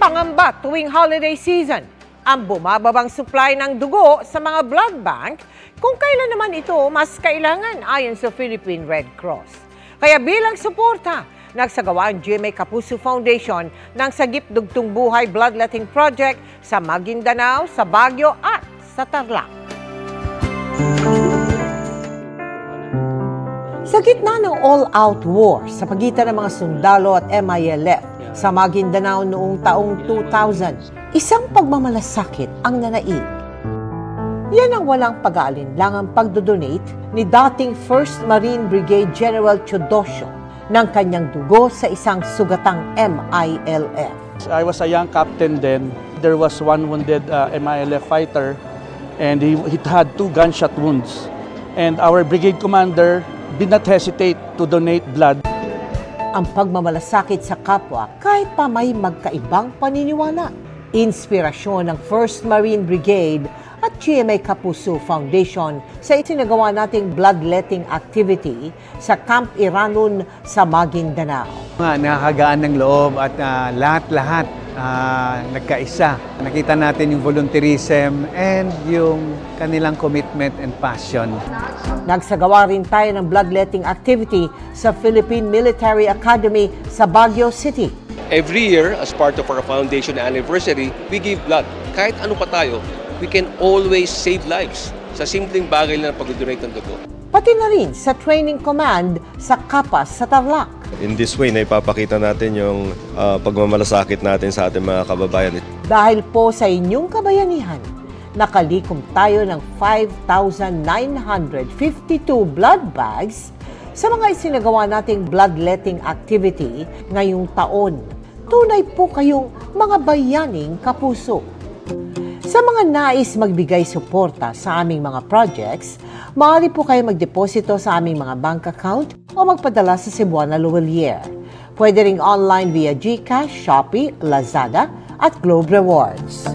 Pangamba tuwing holiday season ang bumababang supply ng dugo sa mga blood bank kung kailan naman ito mas kailangan ayon sa Philippine Red Cross. Kaya bilang suporta, nagsagawa ang GMA Kapuso Foundation ng Sagip Dugtong Buhay Bloodletting Project sa Maguindanao, sa Baguio at sa Tarlac. Sa gitna ng all-out war sa pagitan ng mga sundalo at MILF sa Maguindanao noong taong 2000, isang pagmamalasakit ang nanaig. Yan ang walang pag-aalinlangang pagdodonate ni dating 1st Marine Brigade General Teodosio ng kanyang dugo sa isang sugatang MILF. I was a young captain then. There was one wounded MILF fighter and he had 2 gunshot wounds. And our brigade commander did not hesitate to donate blood. Ang pagmamalasakit sa kapwa kahit pa may magkaibang paniniwala. Inspirasyon ng 1st Marine Brigade at GMA Kapuso Foundation sa itinagawa nating bloodletting activity sa Camp Iranon sa Maguindanao. Nakakagaan ng loob at lahat-lahat nagkaisa. Nakita natin yung volunteerism and yung kanilang commitment and passion. Nagsagawa rin tayo ng bloodletting activity sa Philippine Military Academy sa Baguio City. Every year, as part of our foundation anniversary, we give blood. Kahit ano pa tayo, we can always save lives sa simpleng bagay na pag-donate ng dugo. Pati na rin sa training command sa Kapas sa Tarlac. In this way, naipapakita natin yung pagmamalasakit natin sa ating mga kababayan. Dahil po sa inyong kabayanihan, nakalikom tayo ng 5,952 blood bags sa mga isinagawa nating bloodletting activity ngayong taon. Tunay po kayong mga bayaning kapuso. Sa mga nais magbigay suporta sa aming mga projects, maaari po kayo magdeposito sa aming mga bank account o magpadala sa Cebuana Luwalier. Pwede ring online via GCash, Shopee, Lazada at Globe Rewards.